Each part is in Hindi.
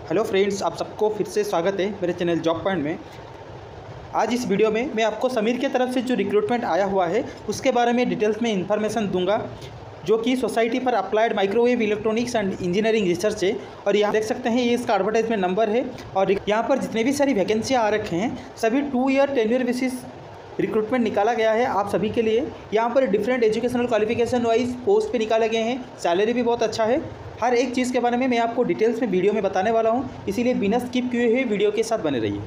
हेलो फ्रेंड्स, आप सबको फिर से स्वागत है मेरे चैनल जॉब पॉइंट में। आज इस वीडियो में मैं आपको समीर की तरफ से जो रिक्रूटमेंट आया हुआ है उसके बारे में डिटेल्स में इन्फॉर्मेशन दूंगा, जो कि society for applied microwave electronics and engineering research है। और यहाँ देख सकते हैं ये इसका एडवर्टाइजमेंट नंबर है। और यहाँ पर जितने भी सारी वैकेंसियाँ आ रखे हैं सभी 2 ईयर टेन्योर बेसिस रिक्रूटमेंट निकाला गया है आप सभी के लिए। यहाँ पर different educational qualification wise post पे निकाले गए हैं। सैलरी भी बहुत अच्छा है। हर एक चीज़ के बारे में मैं आपको डिटेल्स में वीडियो में बताने वाला हूँ, इसीलिए बिना स्किप किए हुए वीडियो के साथ बने रहिए।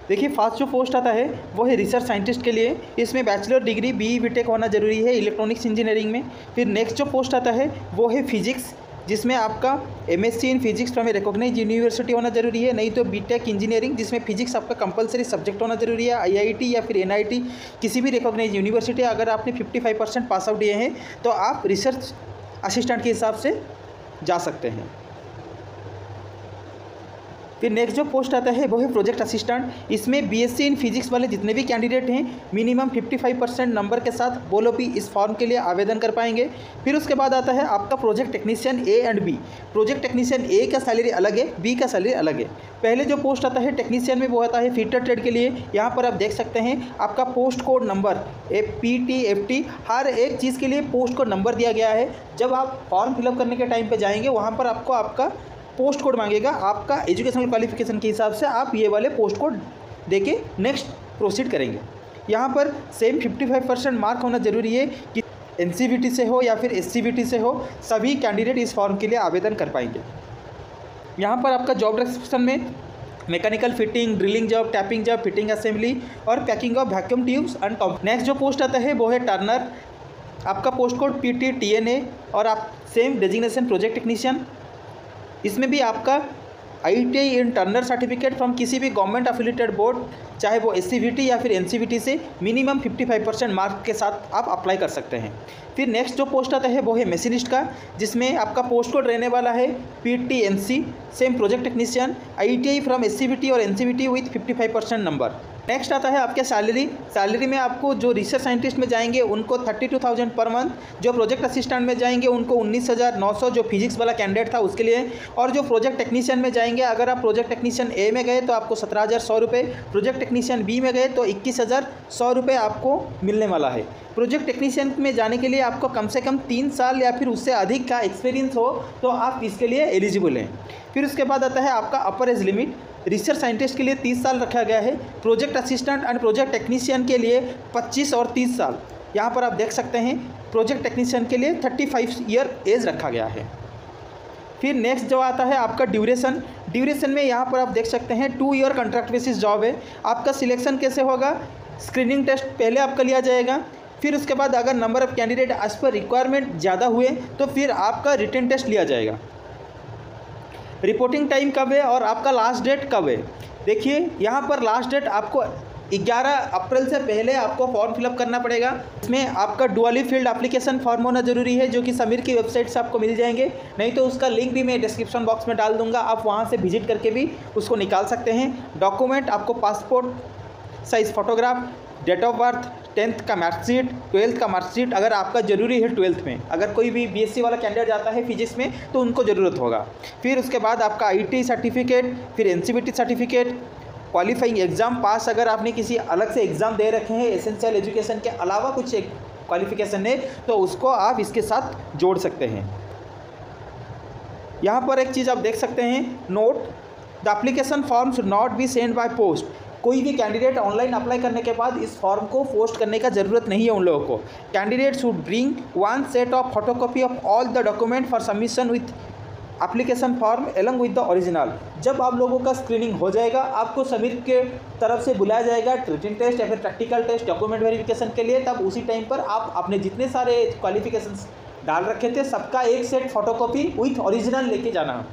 देखिए, फर्स्ट जो पोस्ट आता है वो है रिसर्च साइंटिस्ट के लिए। इसमें बैचलर डिग्री BE BTech होना जरूरी है इलेक्ट्रॉनिक्स इंजीनियरिंग में। फिर नेक्स्ट जो पोस्ट आता है वो है फिजिक्स, जिसमें आपका MSc in physics from a recognised university होना जरूरी है, नहीं तो BTech इंजीनियरिंग जिसमें फिजिक्स आपका कंपलसरी सब्जेक्ट होना जरूरी है। IIT या फिर NIT किसी भी रिकॉग्नाइज्ड यूनिवर्सिटी, अगर आपने 55% पास आउट दिए हैं तो आप रिसर्च असिस्टेंट के हिसाब से जा सकते हैं। फिर नेक्स्ट जो पोस्ट आता है वो है प्रोजेक्ट असिस्टेंट। इसमें BSc इन फिजिक्स वाले जितने भी कैंडिडेट हैं मिनिमम 55% नंबर के साथ वो लोग भी इस फॉर्म के लिए आवेदन कर पाएंगे। फिर उसके बाद आता है आपका project technician A and B। Project technician A का सैलरी अलग है, B का सैलरी अलग है। पहले जो पोस्ट आता है टेक्नीशियन में वो आता है फीटर ट्रेड के लिए। यहाँ पर आप देख सकते हैं आपका post code number PT FT हर एक चीज़ के लिए पोस्ट कोड नंबर दिया गया है। जब आप फॉर्म फिलअप करने के टाइम पे जाएंगे वहाँ पर आपको आपका पोस्ट कोड मांगेगा। आपका एजुकेशनल क्वालिफिकेशन के हिसाब से आप ये वाले पोस्ट कोड देके नेक्स्ट प्रोसीड करेंगे। यहाँ पर सेम 55% मार्क होना जरूरी है कि NCVT से हो या फिर SCVT से हो, सभी कैंडिडेट इस फॉर्म के लिए आवेदन कर पाएंगे। यहाँ पर आपका जॉब डिस्क्रिप्शन में mechanical fitting, drilling job, tapping job, fitting assembly और packing of vacuum tubes and pump. Next जो पोस्ट आता है वो है टर्नर। आपका पोस्ट कोड PT TNA और आप सेम डेजिग्नेशन प्रोजेक्ट टेक्नीशियन। इसमें भी आपका ITI in Turner certificate from किसी भी गवर्नमेंट एफिलिएटेड बोर्ड, चाहे वो SCVT या फिर NCVT से मिनिमम 55% मार्क के साथ आप अप्लाई कर सकते हैं। फिर नेक्स्ट जो पोस्ट आता है वो है मशीनिस्ट का, जिसमें आपका पोस्ट कोड रहने वाला है PTNC, same project technician, ITI from SCVT और NCVT विथ 55% नंबर। नेक्स्ट आता है आपके सैलरी में आपको जो रिसर्च साइंटिस्ट में जाएंगे उनको 32,000 पर मंथ, जो प्रोजेक्ट असिस्टेंट में जाएंगे उनको 19,900 जो फिजिक्स वाला कैंडिडेट था उसके लिए, और जो प्रोजेक्ट टेक्नीशियन में जाएंगे अगर आप प्रोजेक्ट टेक्नीशियन A में गए तो आपको 17,100 रुपये, प्रोजेक्ट टेक्नीशियन B में गए तो 21,100 रुपये आपको मिलने वाला है। प्रोजेक्ट टेक्नीशियन में जाने के लिए आपको कम से कम 3 साल या फिर उससे अधिक का एक्सपीरियंस हो तो आप इसके लिए एलिजिबल हैं। फिर उसके बाद आता है आपका अपर एज लिमिट। रिसर्च साइंटिस्ट के लिए 30 साल रखा गया है, project assistant and project technician के लिए 25 और 30 साल। यहाँ पर आप देख सकते हैं प्रोजेक्ट टेक्नीशियन के लिए 35 ईयर एज रखा गया है। फिर नेक्स्ट जो आता है आपका ड्यूरेशन में यहाँ पर आप देख सकते हैं 2 ईयर कॉन्ट्रैक्ट बेसिस जॉब है। आपका सिलेक्शन कैसे होगा? स्क्रीनिंग टेस्ट पहले आपका लिया जाएगा, फिर उसके बाद अगर number of candidate as per requirement ज़्यादा हुए तो फिर आपका रिटन टेस्ट लिया जाएगा। रिपोर्टिंग टाइम कब है और आपका लास्ट डेट कब है? देखिए, यहाँ पर लास्ट डेट आपको 11 अप्रैल से पहले आपको फॉर्म फिलअप करना पड़ेगा। इसमें आपका डुअली फील्ड एप्लीकेशन फॉर्म होना जरूरी है, जो कि समीर की वेबसाइट से आपको मिल जाएंगे, नहीं तो उसका लिंक भी मैं डिस्क्रिप्शन बॉक्स में डाल दूंगा, आप वहाँ से विजिट करके भी उसको निकाल सकते हैं। डॉक्यूमेंट आपको passport size photograph, date of birth, 10th का मार्कशीट, 12th का मार्कशीट अगर आपका ज़रूरी है 12th में, अगर कोई भी BSc वाला कैंडिडेट जाता है फिजिक्स में तो उनको ज़रूरत होगा। फिर उसके बाद आपका ITI सर्टिफिकेट, फिर NCVT certificate, qualifying exam pass अगर आपने किसी अलग से एग्ज़ाम दे रखे हैं एसेंशियल एजुकेशन के अलावा कुछ क्वालिफिकेशन है तो उसको आप इसके साथ जोड़ सकते हैं। यहाँ पर एक चीज़ आप देख सकते हैं, note the application form should not be send by post. कोई भी कैंडिडेट ऑनलाइन अप्लाई करने के बाद इस फॉर्म को पोस्ट करने का ज़रूरत नहीं है उन लोगों को। Candidate should bring 1 set of photocopy of all the document for submission with application form along with the original. जब आप लोगों का स्क्रीनिंग हो जाएगा आपको समीर के तरफ से बुलाया जाएगा रिटन टेस्ट या फिर प्रैक्टिकल टेस्ट डॉक्यूमेंट वेरिफिकेशन के लिए, तब उसी टाइम पर आप अपने जितने सारे क्वालिफिकेशंस डाल रखे थे सबका एक सेट फोटोकॉपी विथ ओरिजिनल लेके जाना।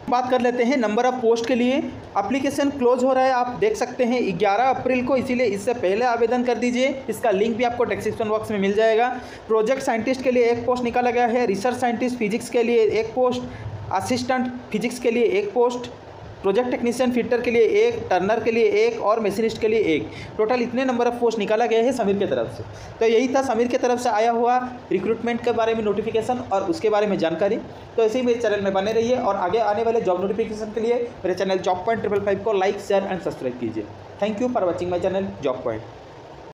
बात कर लेते हैं नंबर ऑफ पोस्ट के लिए। एप्लीकेशन क्लोज हो रहा है, आप देख सकते हैं 11 अप्रैल को, इसीलिए इससे पहले आवेदन कर दीजिए। इसका लिंक भी आपको डिस्क्रिप्शन बॉक्स में मिल जाएगा। प्रोजेक्ट साइंटिस्ट के लिए 1 पोस्ट निकाला गया है, रिसर्च साइंटिस्ट फिजिक्स के लिए 1 पोस्ट, असिस्टेंट फिजिक्स के लिए 1 पोस्ट, प्रोजेक्ट टेक्नीशियन फिटर के लिए एक, टर्नर के लिए एक और मशीनिस्ट के लिए एक। टोटल इतने नंबर ऑफ पोस्ट निकाला गया है समीर की तरफ से। तो यही था समीर की तरफ से आया हुआ रिक्रूटमेंट के बारे में नोटिफिकेशन और उसके बारे में जानकारी। तो ऐसे ही मेरे चैनल में बने रहिए और आगे आने वाले जॉब नोटिफिकेशन के लिए मेरे चैनल जॉब पॉइंट 555 को लाइक, शेयर एंड सब्सक्राइब कीजिए। Thank you for watching my channel job point.